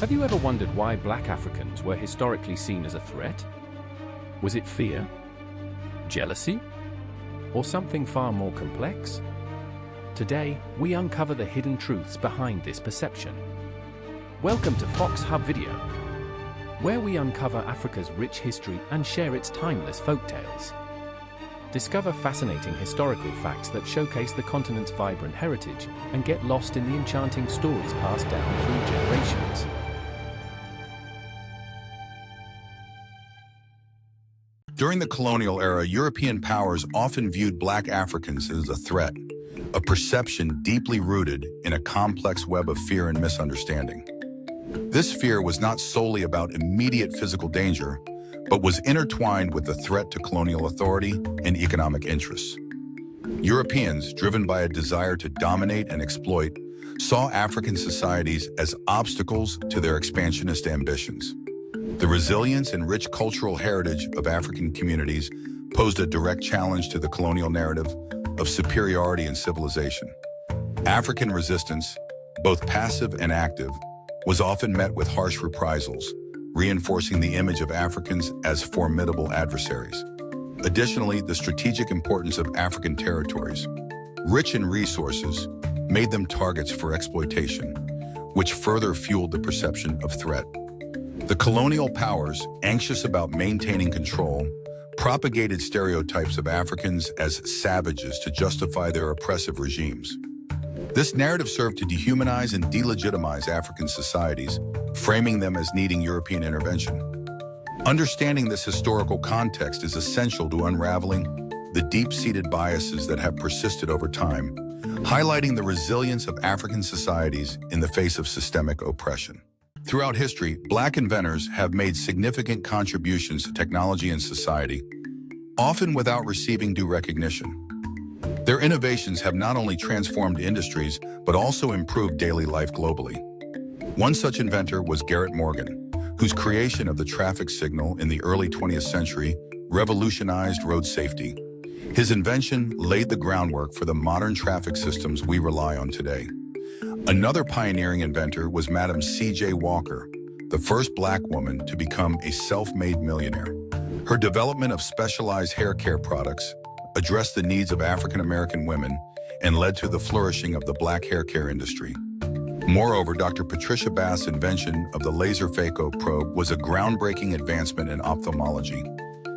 Have you ever wondered why black Africans were historically seen as a threat? Was it fear? Jealousy? Or something far more complex? Today, we uncover the hidden truths behind this perception. Welcome to FoxHubVideo, where we uncover Africa's rich history and share its timeless folktales. Discover fascinating historical facts that showcase the continent's vibrant heritage and get lost in the enchanting stories passed down through generations. During the colonial era, European powers often viewed black Africans as a threat, a perception deeply rooted in a complex web of fear and misunderstanding. This fear was not solely about immediate physical danger, but was intertwined with the threat to colonial authority and economic interests. Europeans, driven by a desire to dominate and exploit, saw African societies as obstacles to their expansionist ambitions. The resilience and rich cultural heritage of African communities posed a direct challenge to the colonial narrative of superiority and civilization. African resistance, both passive and active, was often met with harsh reprisals, reinforcing the image of Africans as formidable adversaries. Additionally, the strategic importance of African territories, rich in resources, made them targets for exploitation, which further fueled the perception of threat. The colonial powers, anxious about maintaining control, propagated stereotypes of Africans as savages to justify their oppressive regimes. This narrative served to dehumanize and delegitimize African societies, framing them as needing European intervention. Understanding this historical context is essential to unraveling the deep-seated biases that have persisted over time, highlighting the resilience of African societies in the face of systemic oppression. Throughout history, black inventors have made significant contributions to technology and society, often without receiving due recognition. Their innovations have not only transformed industries, but also improved daily life globally. One such inventor was Garrett Morgan, whose creation of the traffic signal in the early 20th century revolutionized road safety. His invention laid the groundwork for the modern traffic systems we rely on today. Another pioneering inventor was Madam C.J. Walker, the first black woman to become a self-made millionaire. Her development of specialized hair care products addressed the needs of African-American women and led to the flourishing of the black hair care industry. Moreover, Dr. Patricia Bass's invention of the laser phaco probe was a groundbreaking advancement in ophthalmology,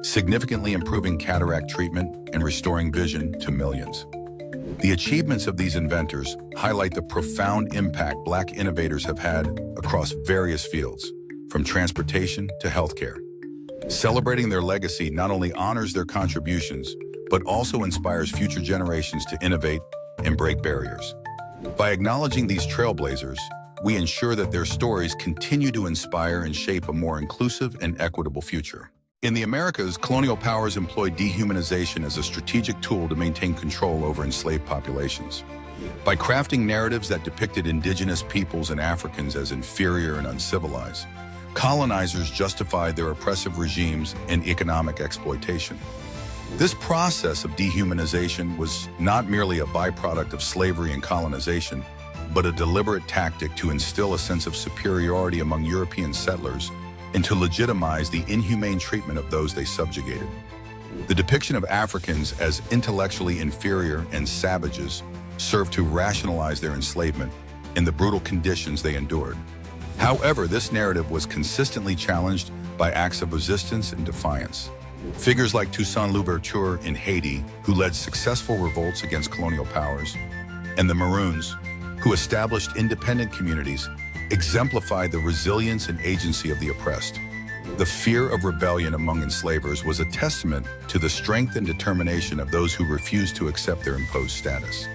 significantly improving cataract treatment and restoring vision to millions. The achievements of these inventors highlight the profound impact black innovators have had across various fields, from transportation to healthcare. Celebrating their legacy not only honors their contributions, but also inspires future generations to innovate and break barriers. By acknowledging these trailblazers, we ensure that their stories continue to inspire and shape a more inclusive and equitable future. In the Americas, colonial powers employed dehumanization as a strategic tool to maintain control over enslaved populations. By crafting narratives that depicted indigenous peoples and Africans as inferior and uncivilized, colonizers justified their oppressive regimes and economic exploitation. This process of dehumanization was not merely a byproduct of slavery and colonization, but a deliberate tactic to instill a sense of superiority among European settlers and to legitimize the inhumane treatment of those they subjugated. The depiction of Africans as intellectually inferior and savages served to rationalize their enslavement and the brutal conditions they endured. However, this narrative was consistently challenged by acts of resistance and defiance. Figures like Toussaint Louverture in Haiti, who led successful revolts against colonial powers, and the Maroons, who established independent communities, exemplified the resilience and agency of the oppressed. The fear of rebellion among enslavers was a testament to the strength and determination of those who refused to accept their imposed status.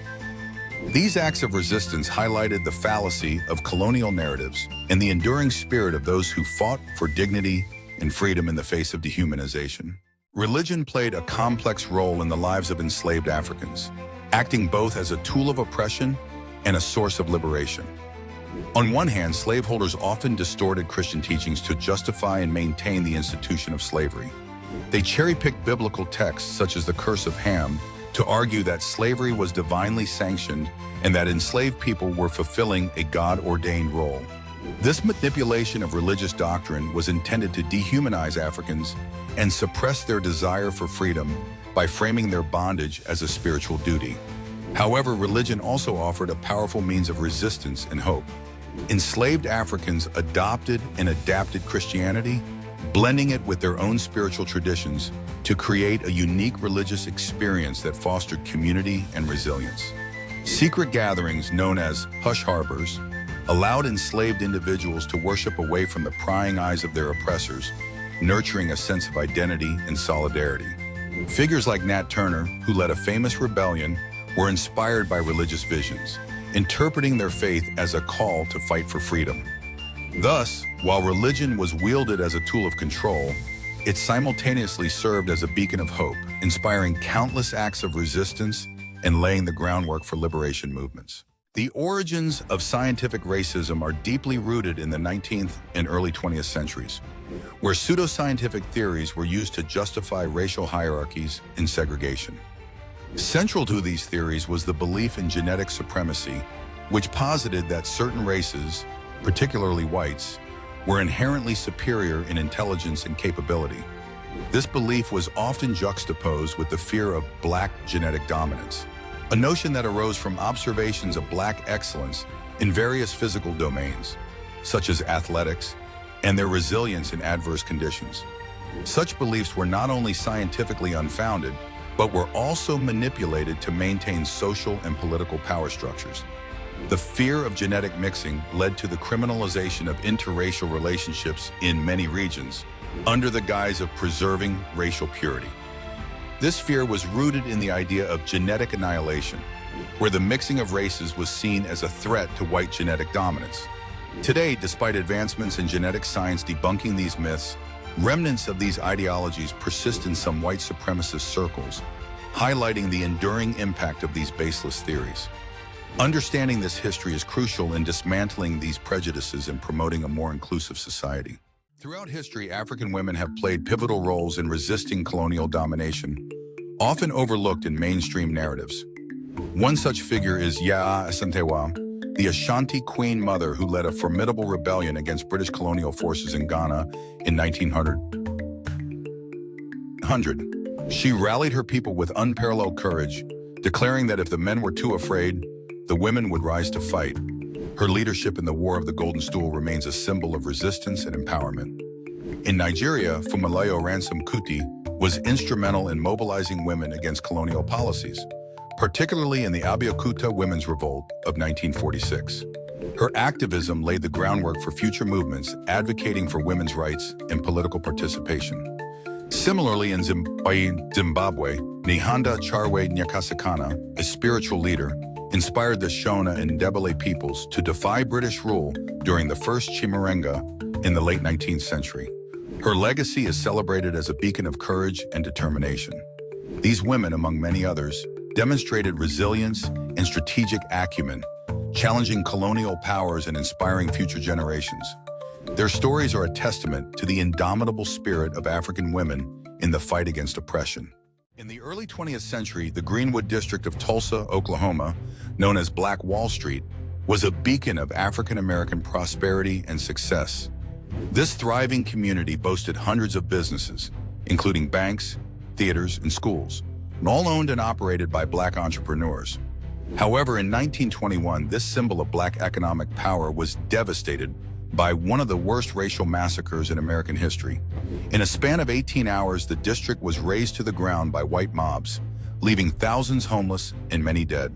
These acts of resistance highlighted the fallacy of colonial narratives and the enduring spirit of those who fought for dignity and freedom in the face of dehumanization. Religion played a complex role in the lives of enslaved Africans, acting both as a tool of oppression and a source of liberation. On one hand, slaveholders often distorted Christian teachings to justify and maintain the institution of slavery. They cherry-picked biblical texts such as the Curse of Ham to argue that slavery was divinely sanctioned and that enslaved people were fulfilling a God-ordained role. This manipulation of religious doctrine was intended to dehumanize Africans and suppress their desire for freedom by framing their bondage as a spiritual duty. However, religion also offered a powerful means of resistance and hope. Enslaved Africans adopted and adapted Christianity, blending it with their own spiritual traditions to create a unique religious experience that fostered community and resilience. Secret gatherings known as hush harbors allowed enslaved individuals to worship away from the prying eyes of their oppressors, nurturing a sense of identity and solidarity. Figures like Nat Turner, who led a famous rebellion, were inspired by religious visions, interpreting their faith as a call to fight for freedom. Thus, while religion was wielded as a tool of control, it simultaneously served as a beacon of hope, inspiring countless acts of resistance and laying the groundwork for liberation movements. The origins of scientific racism are deeply rooted in the 19th and early 20th centuries, where pseudoscientific theories were used to justify racial hierarchies and segregation. Central to these theories was the belief in genetic supremacy, which posited that certain races, particularly whites, were inherently superior in intelligence and capability. This belief was often juxtaposed with the fear of black genetic dominance, a notion that arose from observations of black excellence in various physical domains, such as athletics, and their resilience in adverse conditions. Such beliefs were not only scientifically unfounded, but were also manipulated to maintain social and political power structures. The fear of genetic mixing led to the criminalization of interracial relationships in many regions, under the guise of preserving racial purity. This fear was rooted in the idea of genetic annihilation, where the mixing of races was seen as a threat to white genetic dominance. Today, despite advancements in genetic science debunking these myths, remnants of these ideologies persist in some white supremacist circles, highlighting the enduring impact of these baseless theories. Understanding this history is crucial in dismantling these prejudices and promoting a more inclusive society. Throughout history, African women have played pivotal roles in resisting colonial domination, often overlooked in mainstream narratives. One such figure is Yaa Asantewaa, the Ashanti Queen Mother who led a formidable rebellion against British colonial forces in Ghana in 1900. She rallied her people with unparalleled courage, declaring that if the men were too afraid, the women would rise to fight. Her leadership in the War of the Golden Stool remains a symbol of resistance and empowerment. In Nigeria, Funmilayo Ransome Kuti was instrumental in mobilizing women against colonial policies, particularly in the Abeokuta Women's Revolt of 1946. Her activism laid the groundwork for future movements advocating for women's rights and political participation. Similarly, in Zimbabwe, Nihanda Charwe Nyakasakana, a spiritual leader, inspired the Shona and Ndebele peoples to defy British rule during the First Chimurenga in the late 19th century. Her legacy is celebrated as a beacon of courage and determination. These women, among many others, demonstrated resilience and strategic acumen, challenging colonial powers and inspiring future generations. Their stories are a testament to the indomitable spirit of African women in the fight against oppression. In the early 20th century, the Greenwood district of Tulsa, Oklahoma, known as Black Wall Street, was a beacon of African-American prosperity and success. This thriving community boasted hundreds of businesses, including banks, theaters, and schools, all owned and operated by Black entrepreneurs. However, in 1921, this symbol of Black economic power was devastated by one of the worst racial massacres in American history. In a span of 18 hours, the district was razed to the ground by white mobs, leaving thousands homeless and many dead.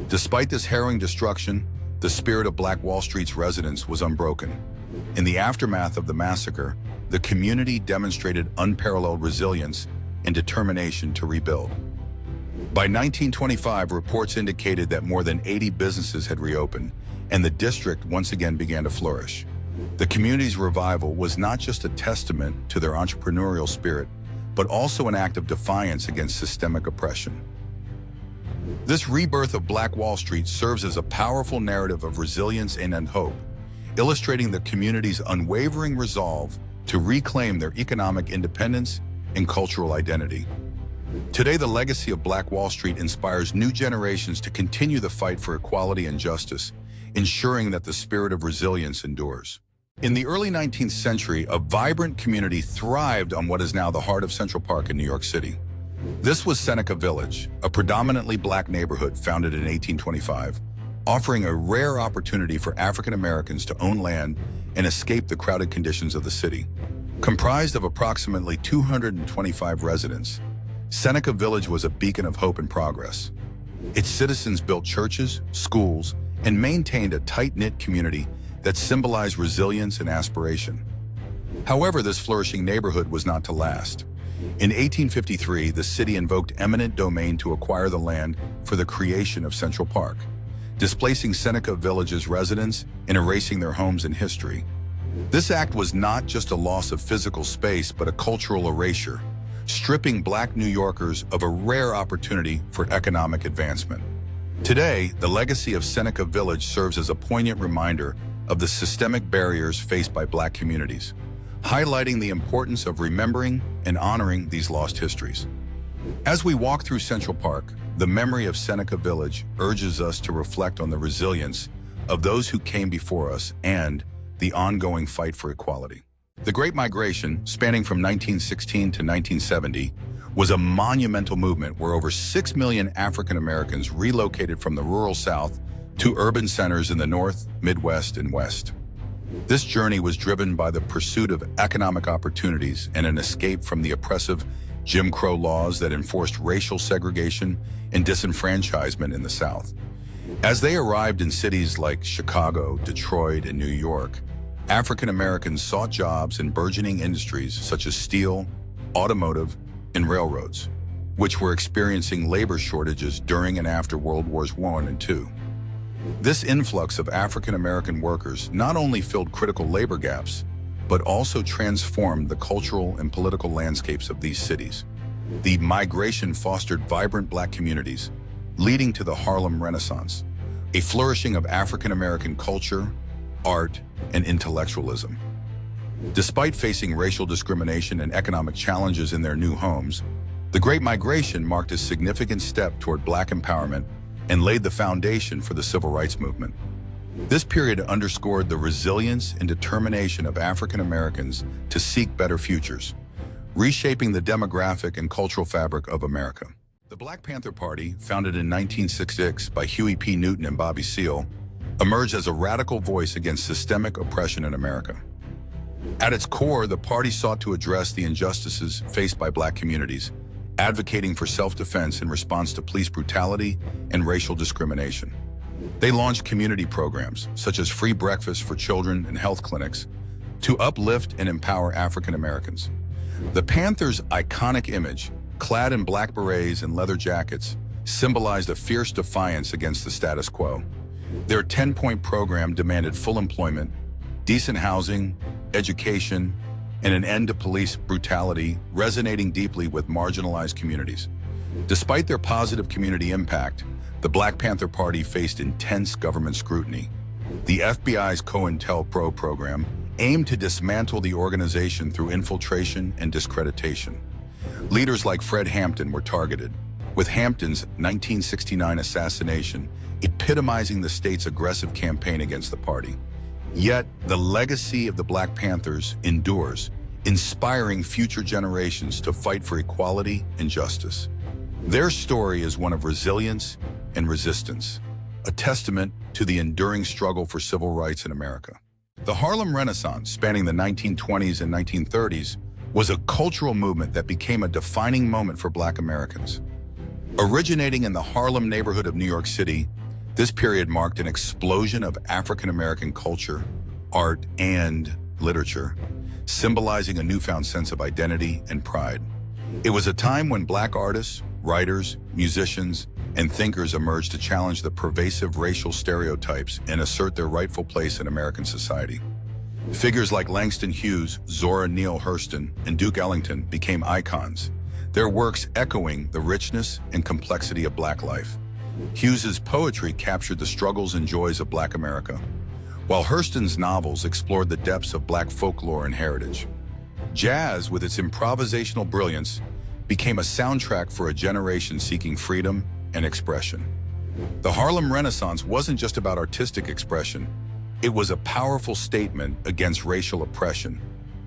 Despite this harrowing destruction, the spirit of Black Wall Street's residents was unbroken. In the aftermath of the massacre, the community demonstrated unparalleled resilience and determination to rebuild. By 1925, reports indicated that more than 80 businesses had reopened, and the district once again began to flourish. The community's revival was not just a testament to their entrepreneurial spirit, but also an act of defiance against systemic oppression. This rebirth of Black Wall Street serves as a powerful narrative of resilience and hope, illustrating the community's unwavering resolve to reclaim their economic independence and cultural identity. Today, the legacy of Black Wall Street inspires new generations to continue the fight for equality and justice, ensuring that the spirit of resilience endures. In the early 19th century, a vibrant community thrived on what is now the heart of Central Park in New York City. This was Seneca Village, a predominantly black neighborhood founded in 1825, offering a rare opportunity for African Americans to own land and escape the crowded conditions of the city. Comprised of approximately 225 residents, Seneca Village was a beacon of hope and progress. Its citizens built churches, schools, and maintained a tight-knit community that symbolized resilience and aspiration. However, this flourishing neighborhood was not to last. In 1853, the city invoked eminent domain to acquire the land for the creation of Central Park, displacing Seneca Village's residents and erasing their homes and history. This act was not just a loss of physical space, but a cultural erasure, stripping black New Yorkers of a rare opportunity for economic advancement. Today, the legacy of Seneca Village serves as a poignant reminder of the systemic barriers faced by black communities, highlighting the importance of remembering and honoring these lost histories. As we walk through Central Park, the memory of Seneca Village urges us to reflect on the resilience of those who came before us and the ongoing fight for equality. The Great Migration, spanning from 1916 to 1970, was a monumental movement where over 6 million African Americans relocated from the rural South to urban centers in the North, Midwest, and West. This journey was driven by the pursuit of economic opportunities and an escape from the oppressive Jim Crow laws that enforced racial segregation and disenfranchisement in the South. As they arrived in cities like Chicago, Detroit, and New York, African Americans sought jobs in burgeoning industries such as steel, automotive, and railroads, which were experiencing labor shortages during and after World Wars I and II. This influx of African American workers not only filled critical labor gaps, but also transformed the cultural and political landscapes of these cities. The migration fostered vibrant black communities, leading to the Harlem Renaissance, a flourishing of African American culture, art, and intellectualism. Despite facing racial discrimination and economic challenges in their new homes, the Great Migration marked a significant step toward black empowerment and laid the foundation for the Civil Rights Movement. This period underscored the resilience and determination of African Americans to seek better futures, reshaping the demographic and cultural fabric of America. The Black Panther Party, founded in 1966 by Huey P. Newton and Bobby Seale, emerged as a radical voice against systemic oppression in America. At its core, the party sought to address the injustices faced by black communities, advocating for self-defense in response to police brutality and racial discrimination. They launched community programs, such as free breakfast for children and health clinics, to uplift and empower African Americans. The Panthers' iconic image, clad in black berets and leather jackets, symbolized a fierce defiance against the status quo. Their 10-point program demanded full employment, decent housing, education, and an end to police brutality, resonating deeply with marginalized communities. Despite their positive community impact, the Black Panther Party faced intense government scrutiny. The FBI's COINTELPRO program aimed to dismantle the organization through infiltration and discreditation. Leaders like Fred Hampton were targeted, with Hampton's 1969 assassination epitomizing the state's aggressive campaign against the party. Yet, the legacy of the Black Panthers endures, inspiring future generations to fight for equality and justice. Their story is one of resilience and resistance, a testament to the enduring struggle for civil rights in America. The Harlem Renaissance, spanning the 1920s and 1930s, was a cultural movement that became a defining moment for Black Americans. Originating in the Harlem neighborhood of New York City, this period marked an explosion of African American culture, art, and literature, symbolizing a newfound sense of identity and pride. It was a time when Black artists, writers, musicians, and thinkers emerged to challenge the pervasive racial stereotypes and assert their rightful place in American society. Figures like Langston Hughes, Zora Neale Hurston, and Duke Ellington became icons, their works echoing the richness and complexity of Black life. Hughes's poetry captured the struggles and joys of Black America, while Hurston's novels explored the depths of Black folklore and heritage. Jazz, with its improvisational brilliance, became a soundtrack for a generation seeking freedom and expression. The Harlem Renaissance wasn't just about artistic expression. It was a powerful statement against racial oppression,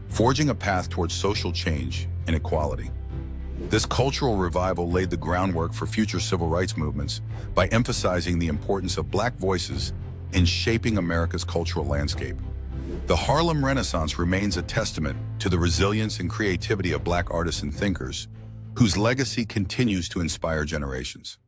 forging a path towards social change and equality. This cultural revival laid the groundwork for future civil rights movements by emphasizing the importance of Black voices in shaping America's cultural landscape. The Harlem Renaissance remains a testament to the resilience and creativity of Black artists and thinkers, whose legacy continues to inspire generations.